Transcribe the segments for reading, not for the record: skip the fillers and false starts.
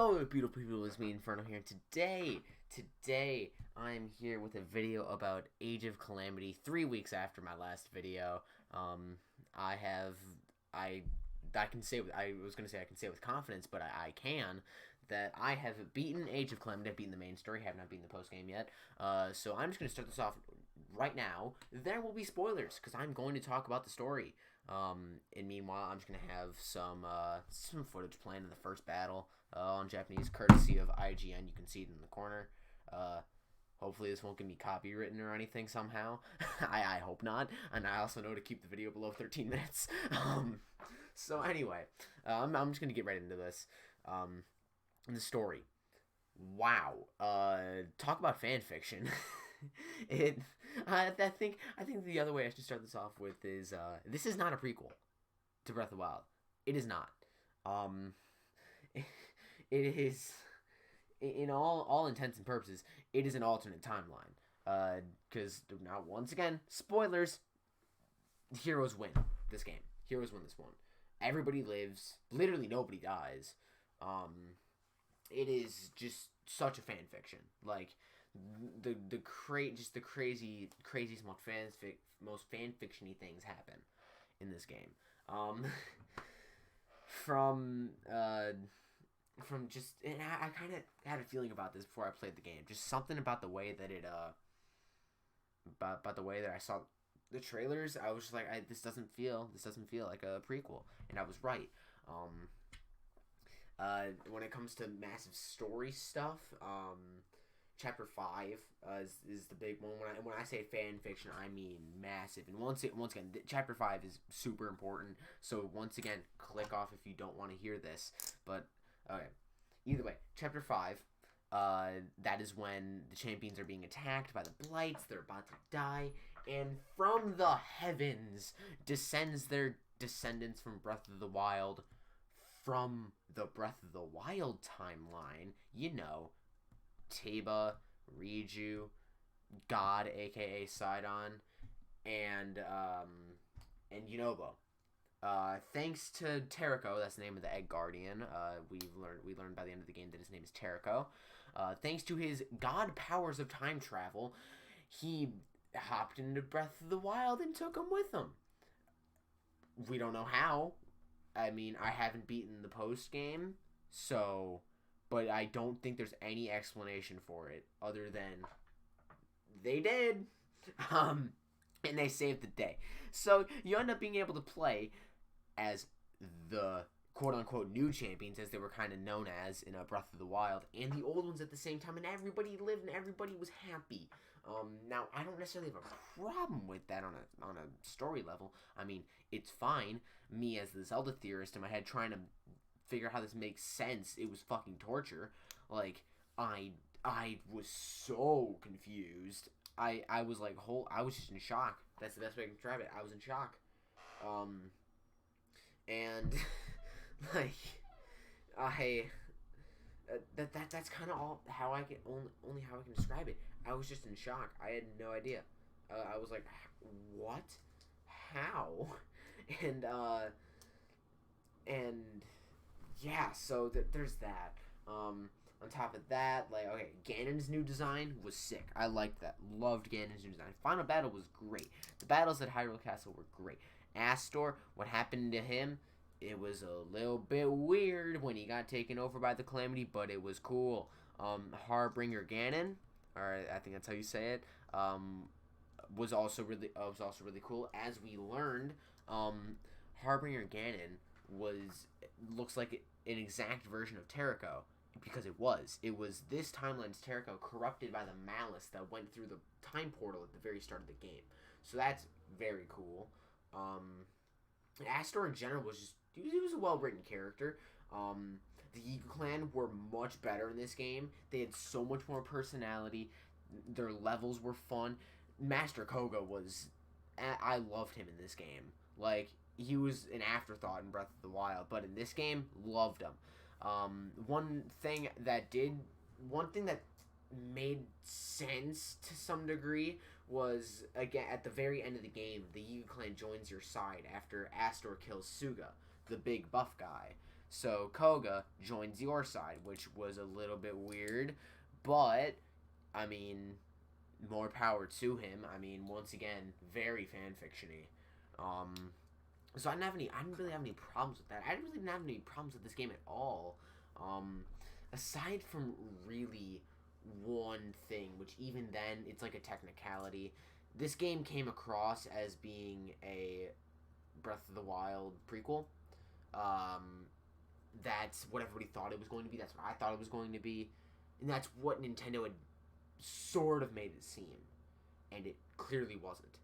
Hello, beautiful people. It's me, Inferno here. Today, I am here with a video about Age of Calamity. 3 weeks after my last video, I have, I can say, I was gonna say I can say with confidence, but I can that I have beaten Age of Calamity. I've beaten the main story. Have not beaten the post game yet. So I'm just gonna start this off right now. There will be spoilers because I'm going to talk about the story. And meanwhile, I'm just gonna have some footage playing in the first battle on Japanese, courtesy of IGN. You can see it in the corner. Hopefully, this won't get me copywritten or anything somehow. I hope not. And I also know to keep the video below 13 minutes. So anyway, I'm just gonna get right into this. The story. Wow. Talk about fan fiction. I think the other way I should start this off with is this is not a prequel to Breath of the Wild. It is not. It is, in all intents and purposes, it is an alternate timeline. Because now once again, spoilers. Heroes win this game. Heroes win this one. Everybody lives. Literally nobody dies. It is just such a fan fiction. Like the craziest, most fan fictiony things happen in this game. From just, and I kind of had a feeling about this before I played the game. Just something about the way that it about the way that I saw the trailers. I was just like, this doesn't feel like a prequel, and I was right. When it comes to massive story stuff, Chapter 5 is the big one. When I say fan fiction, I mean massive. And once again, Chapter 5 is super important. So once again, click off if you don't want to hear this. But okay, either way, Chapter 5. That is when the champions are being attacked by the blights. They're about to die, and from the heavens descends their descendants from Breath of the Wild. From the Breath of the Wild timeline, you know, Teba, Riju, God, aka Sidon, and Yunobo. Thanks to Terrako, that's the name of the Egg Guardian. We learned by the end of the game that his name is Terrako. Thanks to his god powers of time travel, he hopped into Breath of the Wild and took him with him. We don't know how. I mean, I haven't beaten the post game, but I don't think there's any explanation for it other than they did, and they saved the day. So you end up being able to play as the quote-unquote new champions, as they were kind of known as in Breath of the Wild, and the old ones at the same time, and everybody lived and everybody was happy. Now, I don't necessarily have a problem with that on a story level. I mean, it's fine. Me, as the Zelda theorist in my head, trying to figure out how this makes sense, it was fucking torture. Like, I was so confused. I was like, I was just in shock. That's the best way I can describe it. I was in shock. And like, that's kind of all how I can only how I can describe it. I was just in shock. I had no idea. I was like, what? How? And yeah, so there's that. On top of that, like, okay, Ganon's new design was sick. I liked that. Loved Ganon's new design. Final battle was great. The battles at Hyrule Castle were great. Astor, what happened to him? It was a little bit weird when he got taken over by the Calamity, but it was cool. Harbinger Ganon, or I think that's how you say it, was also really cool. As we learned, Harbinger Ganon looks like an exact version of Terrako, because it was this timeline's Terrako corrupted by the malice that went through the time portal at the very start of the game. So that's very cool. Astor in general was he was a well-written character. The Yiga clan were much better in this game. They had so much more personality. Their levels were fun. Master Koga I loved him in this game. Like, he was an afterthought in Breath of the Wild, but in this game, loved him. One thing that made sense to some degree was, again, at the very end of the game, the Yiga clan joins your side after Astor kills Suga, the big buff guy. So Koga joins your side, which was a little bit weird, but I mean, more power to him. I mean, once again, very fan fictiony. Um, so I didn't really have any problems with that. I didn't really have any problems with this game at all. Um, aside from really one thing, which even then it's like a technicality. This game came across as being a Breath of the Wild prequel. Um, that's what everybody thought it was going to be. That's what I thought it was going to be, and that's what Nintendo had sort of made it seem, and it clearly wasn't.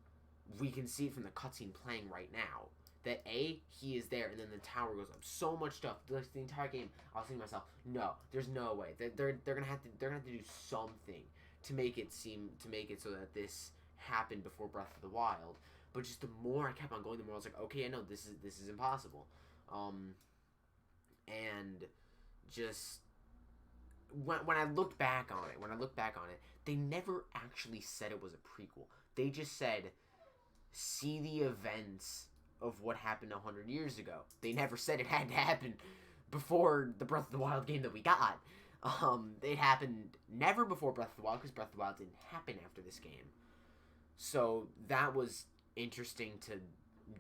We can see it from the cutscene playing right now that he is there, and then the tower goes up. So much stuff. The entire game, I was thinking to myself, no, there's no way. They're gonna have to do something to make it so that this happened before Breath of the Wild. But just the more I kept on going, the more I was like, okay, I know this is impossible. And just when I looked back on it, they never actually said it was a prequel. They just said, see the events of what happened 100 years ago. They never said it had to happen before the Breath of the Wild game that we got. It happened never before Breath of the Wild, because Breath of the Wild didn't happen after this game. So that was interesting to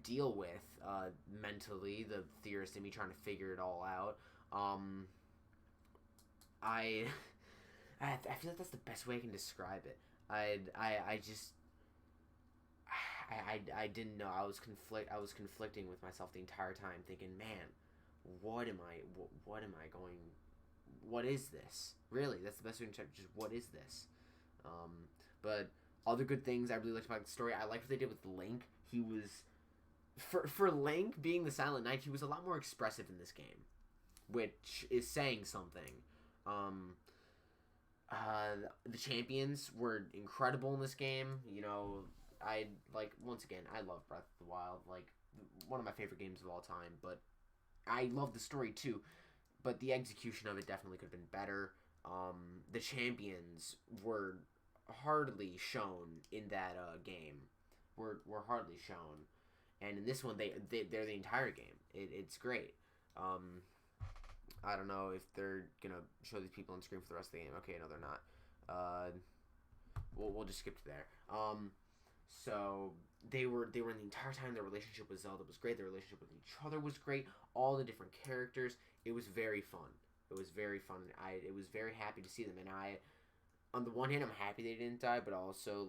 deal with mentally, the theorist in me trying to figure it all out. I feel like that's the best way I can describe it. I just I didn't know. I was conflicting with myself the entire time, thinking, man, what am I going? What is this? Really, that's the best way to check. Just what is this? But other good things I really liked about the story. I liked what they did with Link. He was for Link being the Silent Knight, he was a lot more expressive in this game, which is saying something. The champions were incredible in this game. You know, once again, I love Breath of the Wild, like one of my favorite games of all time. But I love the story too, but the execution of it definitely could have been better. The champions were hardly shown in that game. Were hardly shown, and in this one they're the entire game. It's great. I don't know if they're gonna show these people on screen for the rest of the game. Okay, no, they're not. We'll just skip to there. So they were in the entire time. Their relationship with Zelda was great. Their relationship with each other was great. All the different characters. It was very fun. It was very fun. It was very happy to see them. And on the one hand, I'm happy they didn't die, but also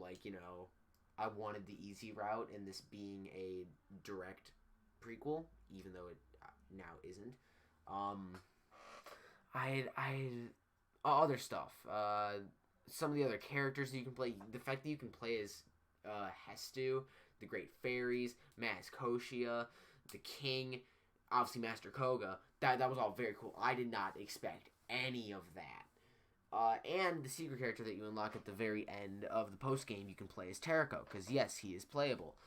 I wanted the easy route, and this being a direct prequel, even though it now isn't. Other stuff. Some of the other characters that you can play. The fact that you can play as Hestu, the Great Fairies, Maz Koshia, the King, obviously Master Koga. That was all very cool. I did not expect any of that. And the secret character that you unlock at the very end of the post game, you can play as Terrako, because yes, he is playable.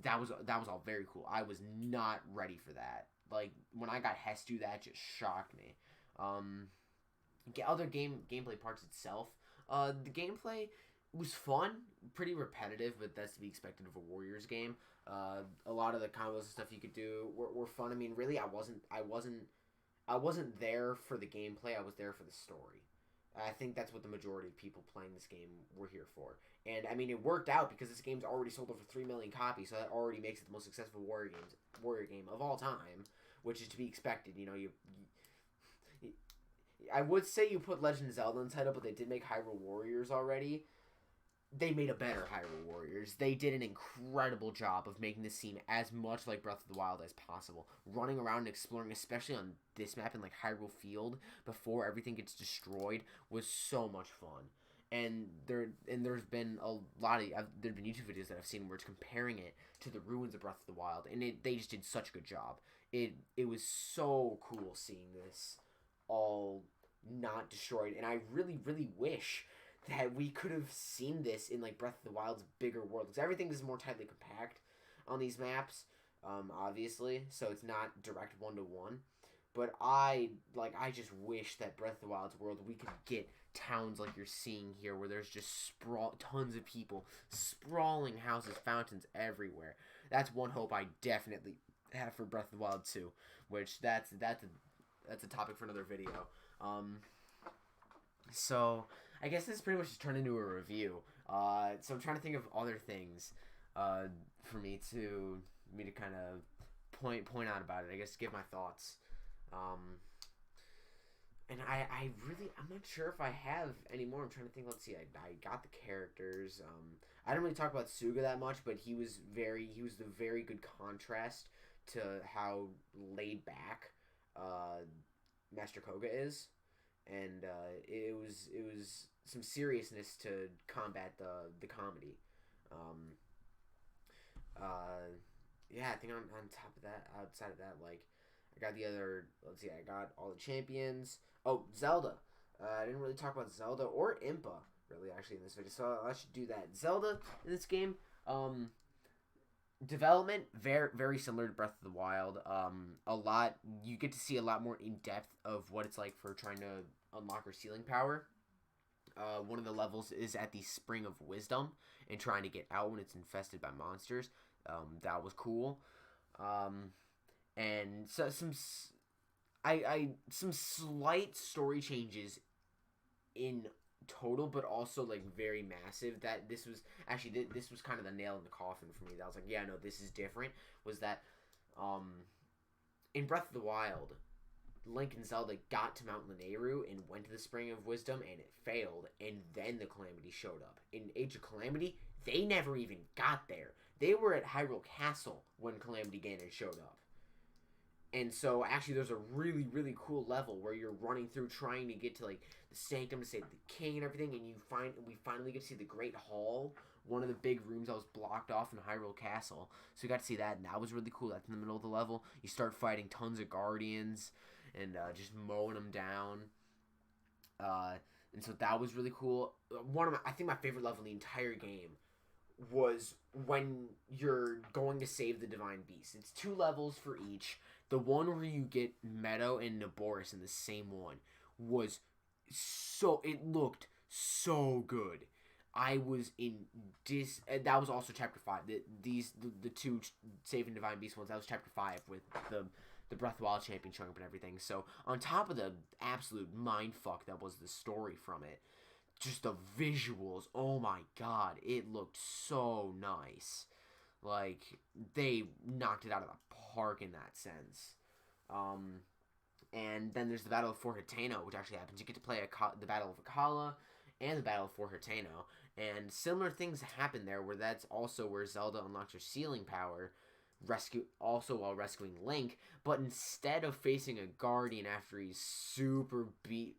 That was all very cool. I was not ready for that. Like when I got Hestu, that just shocked me. Other gameplay parts itself. The gameplay was fun, pretty repetitive, but that's to be expected of a Warriors game. A lot of the combos and stuff you could do were fun. I mean, really, I wasn't there for the gameplay. I was there for the story. I think that's what the majority of people playing this game were here for. And, I mean, it worked out because this game's already sold over 3 million copies, so that already makes it the most successful Warrior game of all time, which is to be expected. You know, I would say you put Legend of Zelda in the title, but they did make Hyrule Warriors already. They made a better Hyrule Warriors. They did an incredible job of making this seem as much like Breath of the Wild as possible. Running around and exploring, especially on this map in like Hyrule Field, before everything gets destroyed, was so much fun. And there's been a lot of there've been YouTube videos that I've seen where it's comparing it to the ruins of Breath of the Wild, and they just did such a good job. It was so cool seeing this all not destroyed, and I really, really wish that we could have seen this in like Breath of the Wild's bigger world, because everything is more tightly compact on these maps, obviously, so it's not direct 1-to-1. But I just wish that Breath of the Wild's world, we could get towns like you're seeing here, where there's just tons of people, sprawling houses, fountains everywhere. That's one hope I definitely have for Breath of the Wild 2, which that's that's a topic for another video. So I guess this pretty much just turned into a review. So I'm trying to think of other things for me to kind of point out about it. I guess give my thoughts. And I'm not sure if I have any more. I'm trying to think. Let's see. I got the characters. I didn't really talk about Suga that much, but he was the very good contrast to how laid back Master Koga is, and it was some seriousness to combat the comedy. Yeah, I think on top of that, outside of that, like I got the other. Let's see, I got all the champions. Oh, Zelda. I didn't really talk about Zelda or Impa really actually in this video, so I should do that. Zelda in this game. Development very very similar to Breath of the Wild. A lot you get to see a lot more in depth of what it's like for trying to unlock her ceiling power. One of the levels is at the Spring of Wisdom and trying to get out when it's infested by monsters. That was cool. And so some slight story changes in total, but also like very massive. That this was kind of the nail in the coffin for me. That I was like, yeah, no, this is different. Was that in Breath of the Wild, Link and Zelda got to Mount Lanayru and went to the Spring of Wisdom, and it failed, and then the Calamity showed up. In Age of Calamity, they never even got there. They were at Hyrule Castle when Calamity Ganon showed up. And so, actually, there's a really, really cool level where you're running through trying to get to, like, the Sanctum to save the king and everything, and we finally get to see the Great Hall, one of the big rooms that was blocked off in Hyrule Castle. So we got to see that, and that was really cool. That's in the middle of the level. You start fighting tons of guardians and just mowing them down. And so that was really cool. I think my favorite level in the entire game was when you're going to save the Divine Beast. It's 2 levels for each. The one where you get Meadow and Naboris in the same one was it looked so good. I was in that was also chapter 5. The 2 saving Divine Beast ones, that was chapter 5 with the Breath of the Wild champion showing up and everything. So on top of the absolute mindfuck that was the story from it, just the visuals, oh my god, it looked so nice. Like, they knocked it out of the park in that sense. And then there's the Battle of Fort Hitano, which actually happens. You get to play the Battle of Akala and the Battle of Fort Hitano. And similar things happen there, where that's also where Zelda unlocks her ceiling power, while rescuing Link. But instead of facing a guardian after he's super beat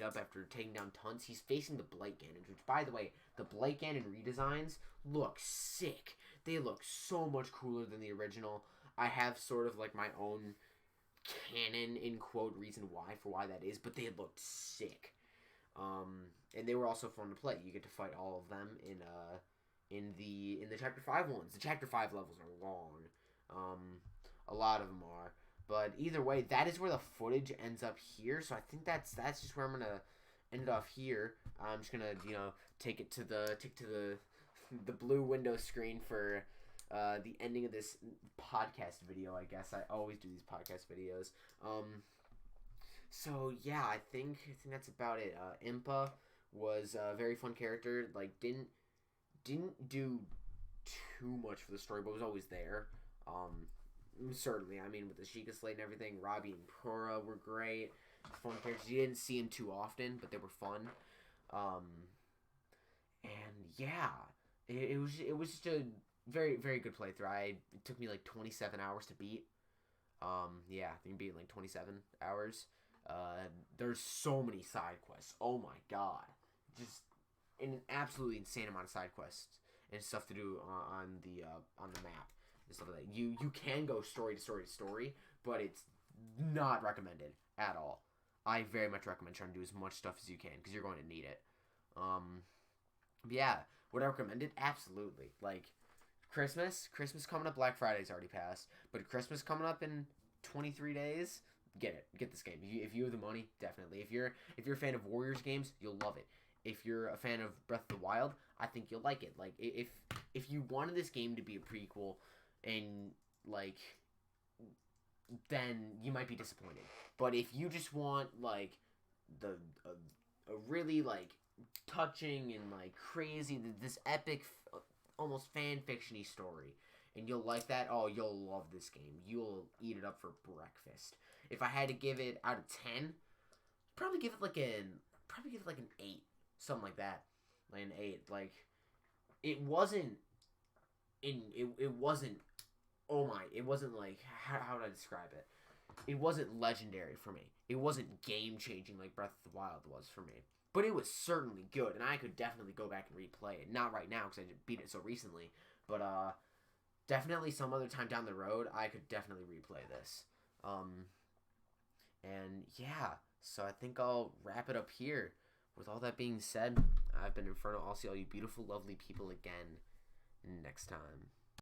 up after taking down tons, he's facing the Blight Ganons, which, by the way, the Blight Ganon redesigns look sick. They look so much cooler than the original. I have sort of like my own canon in quote reason why that is, but they looked sick. And they were also fun to play. You get to fight all of them in the chapter 5 ones. The chapter 5 levels are long. A lot of them are. But either way, that is where the footage ends up here. So I think that's just where I'm gonna end it off here. I'm just gonna take it to the blue window screen for the ending of this podcast video. I guess I always do these podcast videos. So yeah, I think that's about it. Impa was a very fun character. Like didn't do too much for the story, but was always there. Certainly, I mean, with the Sheikah Slate and everything, Robbie and Pura were great. Fun characters. You didn't see them too often, but they were fun. And yeah, it was just a very very good playthrough. It took me like 27 hours to beat. Yeah, I think beat in like 27 hours. There's so many side quests. Oh my god, just an absolutely insane amount of side quests and stuff to do on the map and stuff like that. You can go story to story, but it's not recommended at all. I very much recommend trying to do as much stuff as you can because you're going to need it. Yeah, would I recommend it? Absolutely. Like Christmas coming up. Black Friday's already passed, but Christmas coming up in 23 days. Get this game. If you have the money, definitely. If you're a fan of Warriors games, you'll love it. If you're a fan of Breath of the Wild, I think you'll like it. Like if you wanted this game to be a prequel and like then you might be disappointed. But if you just want like the a really like touching and like crazy this epic almost fan fictiony story, and you'll like that, oh, you'll love this game. You'll eat it up for breakfast. If I had to give it out of 10, probably give it like an 8, something like that. Like an 8. Like it wasn't it wasn't, oh my, it wasn't like, how would I describe it? It wasn't legendary for me. It wasn't game changing like Breath of the Wild was for me. But it was certainly good, and I could definitely go back and replay it. Not right now because I beat it so recently, but definitely some other time down the road, I could definitely replay this. And yeah, so I think I'll wrap it up here. With all that being said, I've been Inferno. I'll see all you beautiful, lovely people again next time.